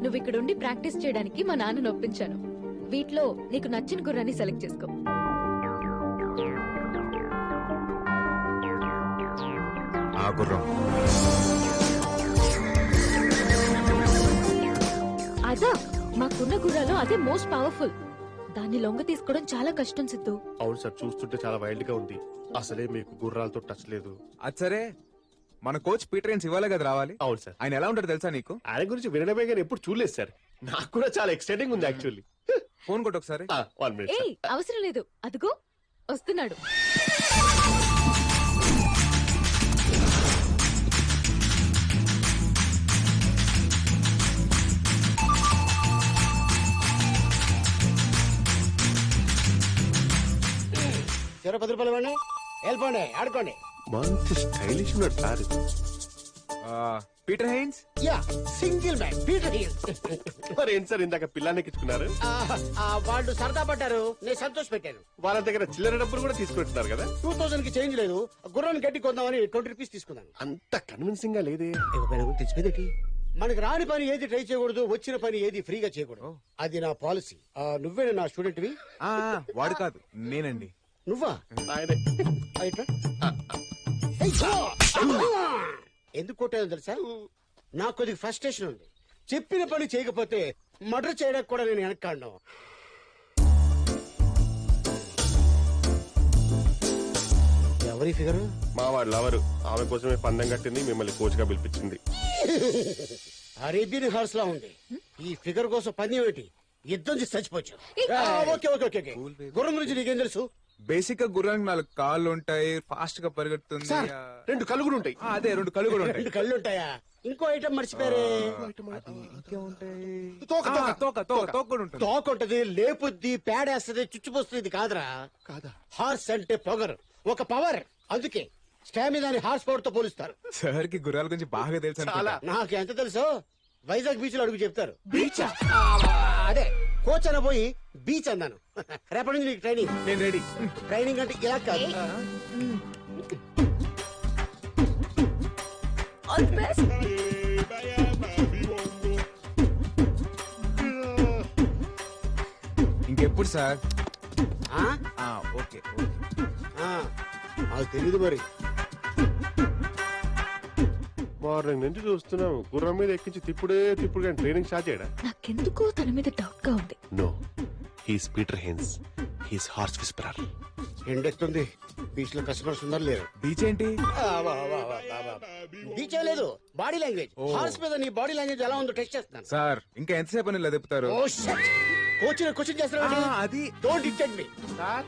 నువ్వు ఇక్కడుండి ప్రాక్టీస్ చేయడానికి మా నాన్నను ఒప్పించాను. వీటిలో నీకు నచ్చిన గుర్రాన్ని సెలెక్ట్ చేసుకో. ఆ గుర్రం అదా మాకున్న గుర్రాలో అదే మోస్ట్ పవర్ఫుల్. దాన్ని లొంగ తీసుకోవడం చాలా కష్టం సిద్ధు. అవును సార్, చూస్తుంటే చాలా వైల్డ్ గా ఉంది. అసలే మీకు గుర్రాలతో టచ్ లేదు. అది సరే, మన కోచ్ పీటర్ హెయిన్స్ ఇవ్వాలే కదా రావాలి. అవును సార్. ఆయన ఎలా ఉంటాడు తెలుసా నీకు? ఆయన గురించి వినడమే కానీ ఎప్పుడు చూడలేదు సార్. నాకు కూడా చాలా ఎక్సైటింగ్ ఉంది యాక్చువల్లీ. ఫోన్ కొట్టు ఒకసారి. 1 minute ఏయ్ అవసరం లేదు, అదిగో వస్తున్నాడు. చెరో 10 రూపాయలు ఇవ్వండి, వెళ్ళిపోండి ఆడుకోండి. మంచి స్టైలిష్ ఉన్నాడు sir. Peter Haynes. Yeah single man Peter Haynes. మరి ఏంటి సార్ ఇందాక పిల్లాన్ని ఎక్కించుకున్నారు? వాళ్ళు సరదా పడ్డారు, నేను సంతోష పెట్టాను. వాళ్ళ దగ్గర చిల్లర డబ్బులు కూడా తీసుకుంటున్నారు కదా. 2000 కి చేంజ్ లేదు, గుర్రాన్ని గట్టి కొందామని 20 రూపీస్ తీసుకున్నాను. అంత కన్విన్సింగ్ గా లేదే. తెచ్చిపోయింది. మనకి రాని పని ఏది ట్రై చేయకూడదు, వచ్చిన పని ఏది ఫ్రీగా చేయకూడదు. అది నా పాలసీ. నువ్వే నా స్టూడెంట్వి? వాడు కాదు, నేనండి. నువ్వా? ఆయనే. ఇట్రా. ఎందుకు కొట్టాను తెలుసా? నాకు కొద్దిగా ఫ్రస్ట్రేషన్ ఉంది. చెప్పిన పని చేయకపోతే మర్డర్ చేయడానికి కూడా నేను వెనక్కాను. ఎవరి ఫిగరు? మా వాడు లవరు. ఆమె కోసమే పందెం కట్టింది, మిమ్మల్ని కోచ్ గా పిలిపించింది. అరేబియన్ హార్స్ లా ఉంది. ఈ ఫిగర్ కోసం పని ఏమిటి? యుద్ధం చేసి చచ్చిపోవచ్చు. Okay okay okay. గుర్రం గురించి నీకేం తెలుసు? బేసిక్ గా గుర్రానికి 4 కాళ్ళు ఉంటాయి, ఫాస్ట్ గా పరిగెడుతుంది. సార్, 2 కళ్ళు కూడా ఉంటాయి. అదే 2 కళ్ళు కూడా ఉంటాయి. 2 కళ్ళు ఉంటాయా? ఇంకో ఐటమ్ మర్చిపోయారే. తోక ఉంటుంది. తోక ఉంటది, లేపుద్ది, పేడేస్తది, చుచ్చిపోస్తుంది. ఇది కాదురా. కాదా? హార్స్ అంటే పొగరు, ఒక పవర్. అందుకే స్టామినాని హార్స్ పవర్ తో పోలుస్తారు. సార్ కి గుర్రాల గురించి బాగా తెలుసు అనుకుంటా. నాకు ఎంత తెలుసో వైజాగ్ బీచ్ లో అడుగు చెప్తారు. బీచ్ అదే కోచ్ అన పోయి బీచ్ అన్నాను. రేపటి నుంచి నీకు ట్రైనింగ్. నేను రెడీ. ట్రైనింగ్ అంటే ఇలా కాదు. All the best. ఇంకెప్పుడు సార్? ఆ? ఓకే. అది తెలీదు మరి. మార్నింగ్ నుంచి చూస్తున్నాం, గుర్రం మీద ఎక్కించి తిప్పుడు కానీ ట్రైనింగ్ స్టార్ట్ చేయడా? నాకెందుకో తన మీద డౌట్ గా ఉంది. No, he's Peter Haynes. He's horse whisperer. ఎండెక్తుంది. బీచ్ లో కస్టమర్స్ ఉన్నారు లేరు? బీచ్ ఏంటి? బీచ్ లేదు, బాడీ లాంగ్వేజ్. హార్స్ మీద నీ బాడీ లాంగ్వేజ్ ఎలా ఉందో టెస్ట్ చేస్తాను. సార్ ఇంకా ఎంతసేపు అని ఇలా తిప్పుతారు? కోచ్ క్వశ్చన్ చేస్తాను. అది don't dictate me.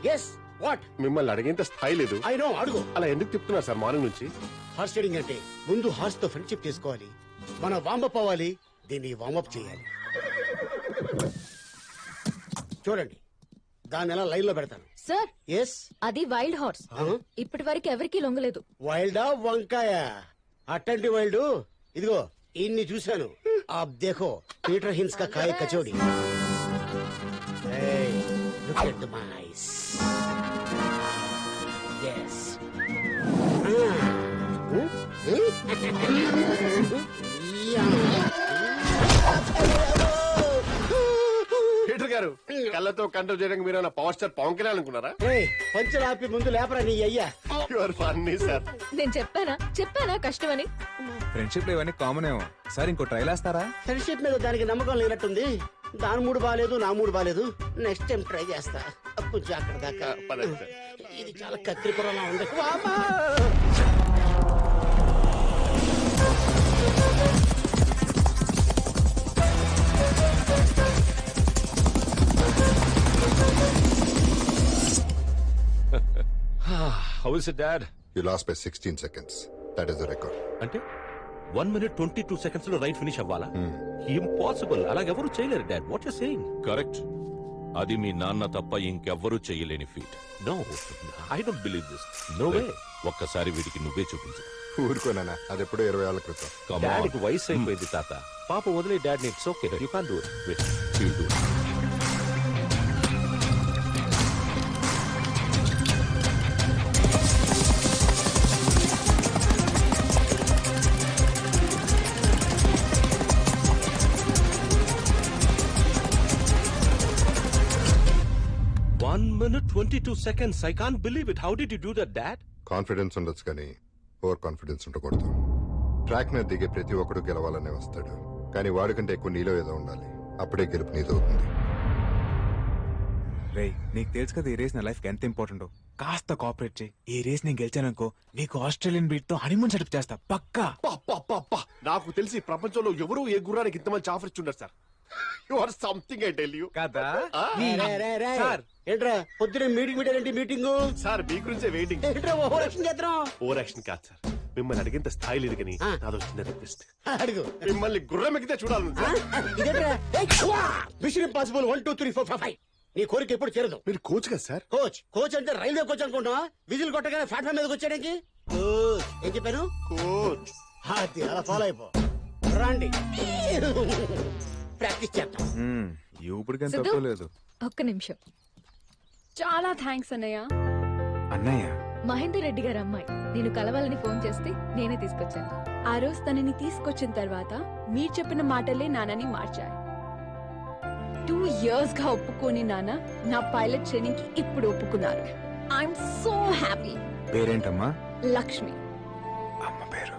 yes what? మిమ్మల్ని అడిగేంత స్థాయి లేదు. I know, అడుగు. అలా ఎందుకు తిప్పుతున్నారు సార్ మార్నింగ్ నుంచి? హార్స్ రైడింగ్ అంటే ముందు హార్స్ తో ఫ్రెండ్షిప్ చేసుకోవాలి, మన వామప్ అవ్వాలి, దీన్ని వామప్ చేయాలి. చూడండి, దాన్ని ఎలా లైన్ లో పెడతాను. సార్, ఎస్, అది వైల్డ్ హార్స్. ఇప్పటి వరకు ఎవరికీ లొంగలేదు. వైల్డా వంకాయ? అట్టంటి వైల్డ్ ఇదిగో ఇన్ని చూశాను. ఆప్ దేఖో పీటర్ హిన్స్ కా కాయ కచోడి. Look at the mice. yes. Peter గారు, కళ్ళతో కంట్రోల్ చేయడానికి మీరు పవర్ స్టార్ పవన్ కళ్యాణ్ అనుకున్నారా? పంచర్ ఆపి ముందు లేపరా నీ అయ్యా. Your funny sir. నేను చెప్పానా కష్టమని. ఫ్రెండ్షిప్ లో ఇవన్నీ కామన్ ఏమో. సార్ ఇంకో ట్రైల్ వేస్తారా? ఫ్రెండ్షిప్ మీద దానికి నమ్మకం లేనట్టుంది. దాని మూడు బాలేదు, నా మూడు బాలేదు. నెక్స్ట్ టైం ట్రై చేస్తా. కొంచెం అక్కడ దాకా. పదండి సార్. ఇది చాలా కత్తిరిపురంలా ఉంది. వామ్మా! How is it, Dad? You lost by 16 seconds. That is the record. అంటే 1 minute 22 seconds లో రైట్ ఫినిష్ అవ్వాలా? ఇంపాసిబుల్. అలాగెవరు చేయలేరు dad. What you saying? Correct. అది మీ నాన్న తప్ప ఇంకెవ్వరూ చెయ్యలేని feat. No, I don't believe this. No way. ఒక్కసారి వీడికి నువ్వే చూపించు. ఊరుకోనా, అది ఎప్పుడో 20 ఏళ్ల క్రితం. డాడీకి వయసు అయిపోయింది తాత. పాప వదిలే dad. It's okay, you can't do it. He'll do it. 1 minute 22 seconds. I can't believe it. How did you do that, Dad? Confidence ఉండొచ్చు కానీ ఓవర్ కాన్ఫిడెన్స్ ఉండకూడదు. ట్రాక్ మీద దిగే ప్రతి ఒక్కడు గెలవాలనే వస్తాడు, కానీ వాడికంటే ఎక్కువ నీలో ఏదో ఉండాలి. అప్పుడే గెలుపు నీదవుతుంది. రే నీకు తెలుసు కదా ఈ రేస్ నా లైఫ్ ఎంత ఇంపార్టెంట్. కాస్త కోఆపరేట్ చేయి. ఈ రేస్ నేను గెలిచాననుకో నీకు ఆస్ట్రేలియన్ బీట్ తో హనీమూన్ సెటప్ చేస్తా పక్కా. నాకు తెలిసి ప్రపంచంలో ఎవరు ఏ గుర్రానికి ఇంత మంచి ఆఫర్ ఇచ్చుండరు sir. You are something I tell you. కదా సార్ ఏంట్రా పొద్దున మీటింగ్ పెట్టారంటే మీటింగ్ సార్ మీ గురించే వెయిటింగ్. ఏంట్రా ఓవర్ యాక్షన్ చేద్దాం. ఓవర్ యాక్షన్ కాదు సార్, మిమ్మల్ని అడిగేంత స్థాయి లేదు కానీ నాదో చిన్న రిక్వెస్ట్. అడుగు. మిమ్మల్ని గుర్రం ఎక్కితే చూడాలి సార్. ఇదేంట్రా మిషన్ ఇంపాసిబుల్ 1 2 3 4 5. నీ కోరిక ఎప్పుడు చేరదు. మీరు కోచ్ కదా సార్? కోచ్ అంటే రైల్వే కోచ్ అనుకుంటున్నా. విజిల్ కొట్టగానే ప్లాట్ఫామ్ మీదకి వచ్చాడానికి ఏం చెప్పాను? కోచ్. అది అలా ఫాలో అయిపో. రండి ప్రాక్టీస్ చేద్దాం. ఇప్పటికేం సిద్ధు? తప్పలేదు. ఒక్క నిమిషం. చాలా థ్యాంక్స్ అన్నయ్య. అన్నయ్య మహేందర్ రెడ్డి గారు అమ్మాయి నేను కలవాలని ఫోన్ చేస్తే నేనే తీసుకొచ్చాను. ఆ రోజు తనని తీసుకొచ్చిన తర్వాత మీరు చెప్పిన మాటలే నాన్నని మార్చాయి. 2 years గా ఒప్పుకోని నాన్న నా పైలట్ ట్రైనింగ్ కి ఇప్పుడు ఒప్పుకున్నారు. I'm so happy. పేరేంటమ్మా? లక్ష్మి. అమ్మ పేరు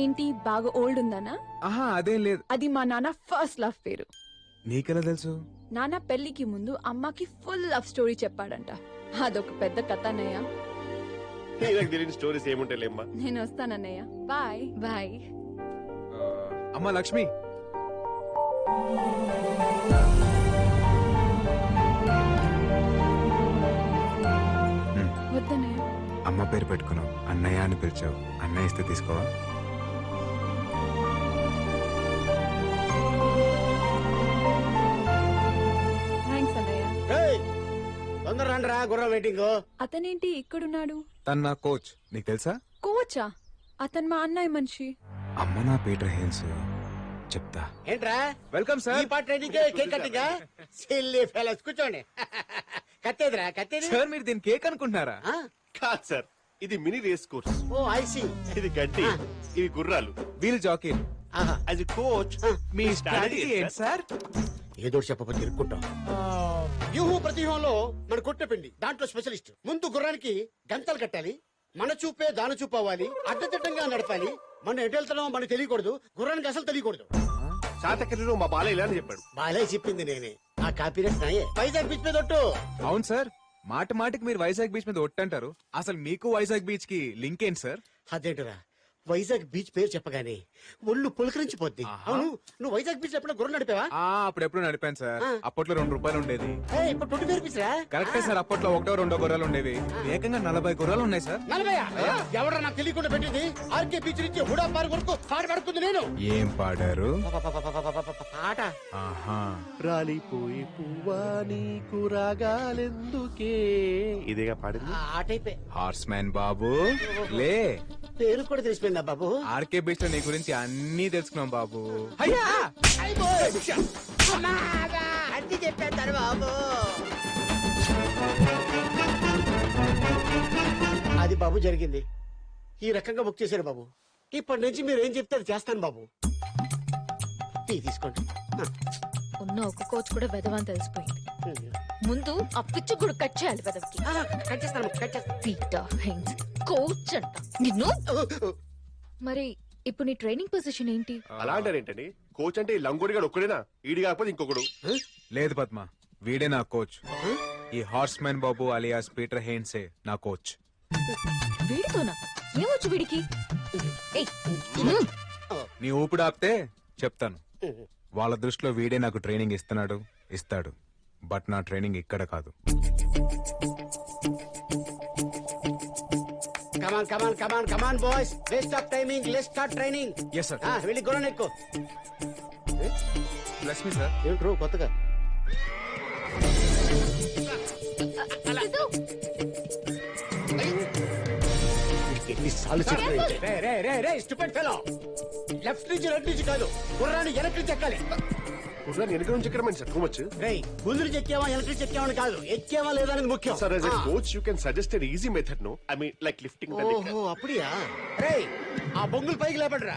ఏంటి బాగా ఓల్డ్ ఉందనా? ఆహా అదేం లేదు. అది మా నాన్న ఫస్ట్ లవ్ పేరు. నీకెలా తెలుసు? నాన్న పెళ్లికి ముందు అమ్మకి ఫుల్ లవ్ స్టోరీ చెప్పాడంట. అదొక పెద్ద కథ అన్నయ్య. నాకు తెలియని స్టోరీస్ ఏముంటాయిలేమ్మా. నేను వస్తానన్నయ్య. Bye bye. అమ్మా లక్ష్మి. వద్దన్నయ్య. అమ్మ పేరు పెట్టుకున్నావు, అన్నయ్య అని పిలిచావు. అన్నయ్య ఇస్తే తీసుకోవా? థ్యాంక్స్ అన్నయ్య. తొందర రండిరా గుర్రం వెయిటింగ్. అతనేంటి ఇక్కడున్నాడు? తను నా కోచ్, నీకు తెలుసా? కోచా? అతను మా అన్నయ్య మనిషి. అమ్మ నా పీటర్ హెయిన్స్. చెప్తా. ఏంట్రా వెల్కమ్ ఈ సార్. పాట training cake cutting silly fellows. కూర్చోండి. కట్టేదిరా కట్టేది. సార్ మీరు దీని కేక్ అనుకుంటున్నారా? కాదు సార్, ఇది mini race course. Oh I see. ఇది గడ్డి, ఇవి గుర్రాలు. Wheel jockey. As a coach మీ స్ట్రాటజీ ఏంటి సార్? ఏదో చెప్పకపోతే ఇరుక్కుంటాం. వ్యూహం ప్రతిహంలో మన కొట్టపిండి దాంట్లో స్పెషలిస్ట్. ముందు గుర్రానికి గంతలు కట్టాలి. మన చూపే దాని చూపు అవ్వాలి. అడ్డదిడ్డంగా నడపాలి. మనం ఎటు వెళ్తున్నామో మనకు తెలియకూడదు. గుర్రానికి అసలు తెలియకూడదు. శాతకర్ణిలో మా బాలయ్య ఇలా అని చెప్పాడు. బాలయ్య చెప్పింది నేనే. ఆ కాపీరేట్ నాయే. వైజాగ్ బీచ్ మీద ఒట్టు. అవును సార్, మాట మాటికి మీరు వైజాగ్ బీచ్ మీద ఒట్టంటారు. అసలు మీకు వైజాగ్ బీచ్ కి లింక్ ఏంటి సార్? అదేంటరా వైజాగ్ బీచ్ పేరు చెప్పగానే ఒళ్ళు పులకరించిపోద్ది. అవును నువ్వు వైజాగ్ బీచ్ ఎప్పుడో గుర్రం నడిపావా? అప్పుడెప్పుడు నడిపాను సార్. అప్పట్లో 2 రూపాయలు ఉండేది. ఇప్పుడు 20 రూపీస్ రా. కరెక్టే సార్. అప్పట్లో 1-2 గుర్రాలు ఉండేవి. ఏకంగా 40 గుర్రాలు ఉన్నాయి సార్. 40? ఎవడరా నాకు తెలియకుండా పెట్టింది? ఆర్కే బీచ్ నుంచి హుడా పార్క్ వరకు పాట పడుకుంది నేను. ఏం పాడారు? పాట ఆహా. రాలిపోయి పువ్వా నీకు రాగాలెందుకే, ఇదేగా పాడింది. ఆటైపే హార్స్ మ్యాన్ బాబు లే. పేరు కూడా తెలిసిపోయిందా బాబు? ఆర్కే బీచ్ లో నీ గురించి అన్ని తెలుసుకున్నాం బాబు. అన్ని చెప్పేస్తారు బాబు. అది బాబు జరిగింది. ఈ రకంగా బుక్ చేశారు బాబు. ఇప్పటి నుంచి మీరు ఏం చెప్తే అది చేస్తాను బాబు. తీసుకోండి. ఉన్న ఒక కోచ్ కూడా వెదవని తెలిసిపోయింది. ముందు ఆ పిచ్చి కూడా కట్ చేయాలి వెదవికి. కట్ చేస్తాను కట్ చేస్తాను. పీటర్ హెయిన్స్ కోచ్ అంట నిన్ను. మరి ఇప్పుడు నీ ట్రైనింగ్ పొజిషన్ ఏంటి? అలా అంటారు ఏంటండి? కోచ్ అంటే ఈ లంగోడిగాడు ఒక్కడేనా? ఈడి కాకపోతే ఇంకొకడు. లేదు పద్మ, వీడే నా కోచ్. ఈ హార్స్ మ్యాన్ బాబు అలియాస్ పీటర్ హెయిన్సే నా కోచ్. వీడితోనా? ఏమొచ్చు వీడికి? ఏయ్, నీ ఊపిడి ఆపితే చెప్తాను. వాళ్ళ దృష్టిలో వీడే నాకు ట్రైనింగ్ ఇస్తాడు. బట్ నా ట్రైనింగ్ ఇక్కడ కాదు. Come on, boys. Let's stop timing. Let's start training. Yes, sir. వెళ్ళి గుర్రం ఎక్కు. Bless me sir. ఏంట్రో కొత్తగా సిద్ధు, ఎన్నిసార్లు లెఫ్ట్ నుంచి రైట్ నుంచి కాదు, గుర్రాన్ని వెనక్కి నుంచి ఎక్కాలి. గుర్రాన్ని వెనక నుంచి ఎక్కడమని సార్ టూ మచ్. ముందు నుంచి ఎక్కావా వెనక్కి నుంచి ఎక్కావని కాదు, ఎక్కావా లేదా అనేది ముఖ్యం. Sir as a coach you can suggest an easy method. No I mean like lifting. ఓహో అప్పుడియా? రేయ్ ఆ బొంగులు పైకి లేపడరా.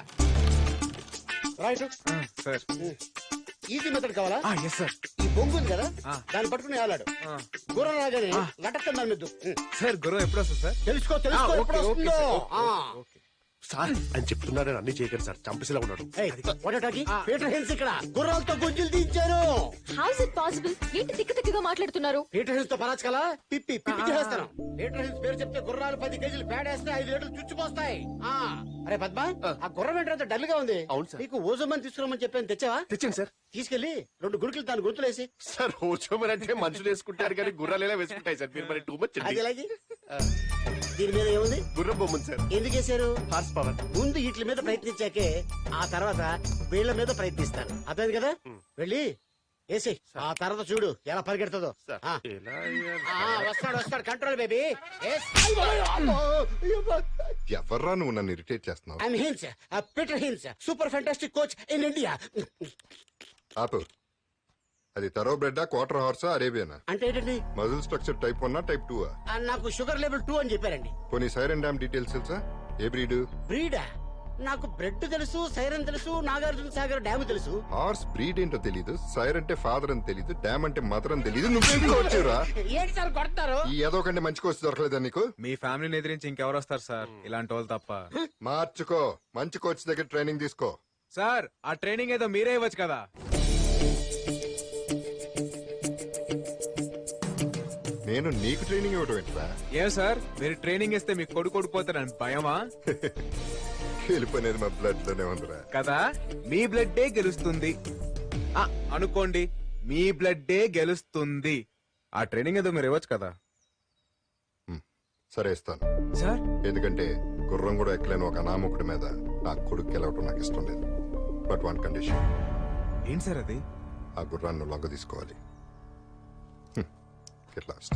రైట్ సార్ ఈజీ మెథడ్ కావాలా? Yes sir. ఈ బొంగు ఉంది కదా, ఆ. దాన్ని పట్టుకుని ఆలాడు. గుర్రం రాగానే లటక్కన దాని మీద దూకు. సార్ గుర్రం ఎప్పుడు వస్తుంది సార్? తెలుసుకో ఎప్పుడు వస్తుందో. సార్ అని చెప్తున్నాడని అన్ని చేయగలరు సార్, చంపేసేలా ఉన్నాడు. పీటర్ హెన్స్ ఇక్కడ గుర్రాలతో గుంజులు తీయించారు. How's it possible? ఏంటి తిక్క తిక్కగా మాట్లాడుతున్నారు? పీటర్ హిల్స్ తో పరాచు కలా పిప్పి చేస్తాను. పీటర్ హిల్స్ పేరు చెప్తే గుర్రాలు 10 కేజీలు పేడేస్తే 5 లీటర్లు చుచ్చిపోస్తాయి. అరే పద్మ, ఆ గుర్రం ఏంటంటే డల్ గా ఉంది. అవును సార్. నీకు ఓజోమని తీసుకురామని చెప్పాను, తెచ్చావా? తెచ్చండి సార్. తీసుకెళ్లి 2 గుడికలు దాని గొంతులేసి. సార్ రోజు అంటే మనుషులు వేసుకుంటారు కానీ గుర్రాలు ఎలా వేసుకుంటాయి సార్? మీరు మరి టూ మచ్. అది ఎలాగే? దీని మీద ఏముంది? గుర్రం బొమ్మను సార్. ఎందుకు వేశారు? Horse power. ముందు వీటి మీద ప్రయత్నించాకే ఆ తర్వాత వీళ్ళ మీద ప్రయత్నిస్తాను. అర్థమైంది కదా? వెళ్ళి వేసి ఆ తర్వాత చూడు ఎలా పరిగెడుతుందో. సార్, ఆ. ఎలా అయ్యారు? వస్తాడు కంట్రోల్ బేబీ. ఎవర్రా నువ్వు నన్ను ఇరిటేట్ చేస్తున్నావు? I'm Hines, Peter Hines, super fantastic coach in India. ఆపు. అది తరో బ్రెడ్, క్వార్టర్ హార్సా, అరేబియనా? అంటే ఏంటండి? Muscle structure type 1 type 2? నాకు షుగర్ లెవెల్ 2 అని చెప్పారండి. పోనీ సైరన్ డ్యామ్ డీటెయిల్స్ తెలుసా? ఏ బ్రీడ్? బ్రీడా? నాకు బ్రెడ్ తెలుసు, సైరన్ తెలుసు, నాగార్జున సాగర్ డ్యామ్ తెలుసు. హార్స్ బ్రీడ్ ఏంటో తెలీదు, సైర్ అంటే ఫాదర్ అని తెలీదు, డ్యామ్ అంటే మదర్ అని తెలీదు. నువ్వేంటి వచ్చారా? ఏంటి సార్ కొడతారు? ఈ ఏదో కంటే మంచి కోచ్ దొరకలేదా నీకు? మీ ఫ్యామిలీని ఎదిరించి ఇంకెవరు వస్తారు సార్, ఇలాంటి వాళ్ళు తప్ప. మార్చుకో, మంచి కోచ్ దగ్గర ట్రైనింగ్ తీసుకో. సార్ ఆ ట్రైనింగ్ ఏదో మీరే ఇవ్వచ్చు కదా. నేను నీకు ట్రైనింగ్ ఇవ్వడం ఏంట్రా? ఏం సార్ మీరు ట్రైనింగ్ ఇస్తే మీకు కొడుకోడిపోతారని భయమా? వెళ్ళిపోయినది మా బ్లడ్ లోనే ఉందిరా. కదా మీ బ్లడ్డే గెలుస్తుంది అనుకోండి, మీ బ్లడ్డే గెలుస్తుంది. ఆ ట్రైనింగ్ ఏదో మీరు ఇవ్వచ్చు కదా. సరే ఇస్తాను సార్. ఎందుకంటే గుర్రం కూడా ఎక్కలేని ఒక అనామకుడి మీద నా కొడుకు గెలవటం నాకు ఇష్టం లేదు. But 1 condition. ఏంటి సార్ అది? ఆ గుర్రాన్ని లొంగ తీసుకోవాలి. Get lost.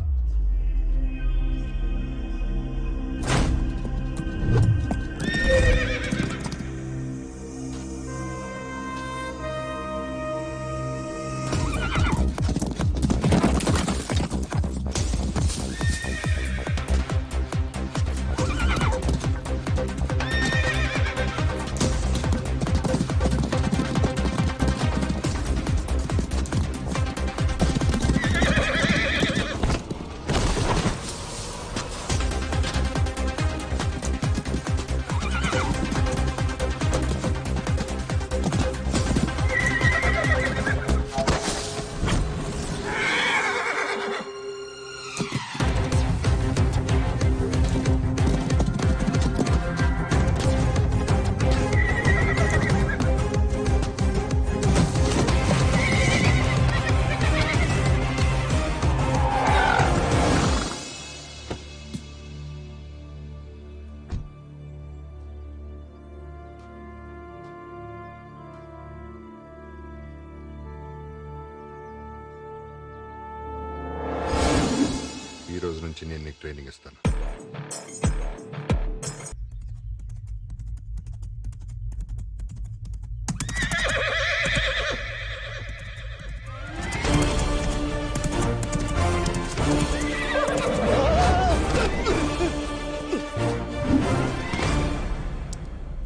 ఈ రోజు నుంచి నేను నీకు ట్రైనింగ్ ఇస్తాను.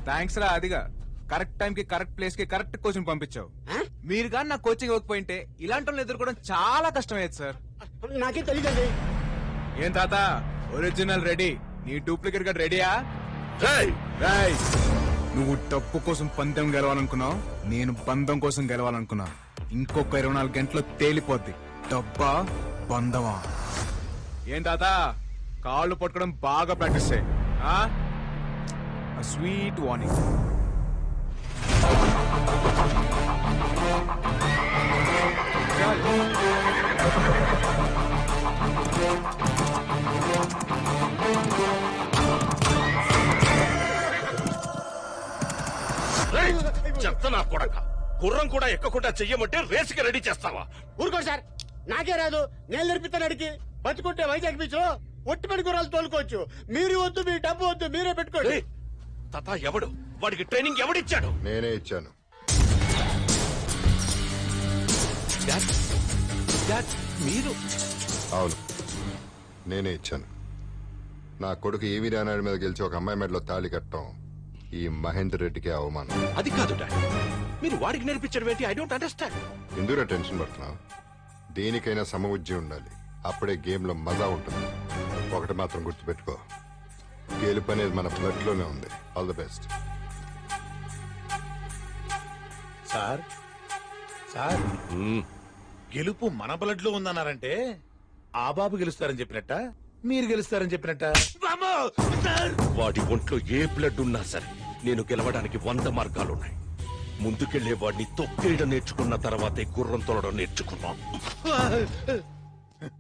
థ్యాంక్స్ రా. అదిగా కరెక్ట్ టైం కి కరెక్ట్ ప్లేస్ కి కరెక్ట్ కోచింగ్ పంపించావు. మీరు కానీ నాకు కోచింగ్ ఇవ్వకపోయింటే ఇలాంటి వాళ్ళు ఎదుర్కోవడం చాలా కష్టమయ్యేది సార్. నాకే తెలియదండి. ఏం తాత ఒరిజినల్ రెడీ, నీ డూప్లికేట్ గా రెడీయా? రేయ్! రేయ్! నువ్వు డబ్బు కోసం పందెం గెలవాలనుకున్నావు, నేను బంధం కోసం గెలవాలనుకున్నా. ఇంకొక 24 గంటలు తేలిపోద్ది డబ్బా బంధమా. ఏం తాత కాళ్ళు పట్టుకోవడం బాగా ప్రాక్టీస్ చేయి. Sweet warning. రేయ్! చెత్త నా కొడక, గుర్రం కూడా ఎక్కకుండా చెయ్యమంటే రేసుకి రెడీ చేస్తావా? ఊరుకోండి సార్, నాకే రాదు. నేను నేర్పిస్తాను అడిగి. బతుకుంటే వైజాగ్ బీచ్ లో ఒట్టిపడి గుర్రాలు తోలుకోవచ్చు. మీరు వద్దు, మీ డబ్బు వద్దు, మీరే పెట్టుకోండి. రేయ్! తాత ఎవడు వాడికి ట్రైనింగ్ ఎవడిచ్చాడు? నేనే ఇచ్చాను. మీరు? అవును, నేనే ఇచ్చాను. నా కొడుకు ఏవి రానాడి మీద గెలిచి ఒక అమ్మాయి మెడలో తాళి కట్టడం ఈ మహేందర్ రెడ్డికి అవమానం. అది కాదు డాడ్, మీరు వాడికి నేర్పించడం ఏంటి? I don't understand. ఎందుకు టెన్షన్ పడుతున్నావు? దేనికైనా సమబుద్ధి ఉండాలి. అప్పుడే గేమ్ లో మజా ఉంటుంది. ఒకటి మాత్రం గుర్తుపెట్టుకో, గెలుపు అనేది మన బ్లడ్ లోనే ఉంది. All the best. Sir sir గెలుపు మన బ్లడ్ లో ఉందన్నారంటే ఆ బాబు గెలుస్తారని చెప్పినట్ట, మీరు గెలుస్తారని చెప్పినట్ట? వాడి ఒంట్లో ఏ బ్లడ్ ఉన్నా సరే నేను గెలవడానికి 100 మార్గాలున్నాయి. ముందుకెళ్లే వాడిని తొక్కేయడం నేర్చుకున్న తర్వాతే గుర్రం తోలడం నేర్చుకున్నాం.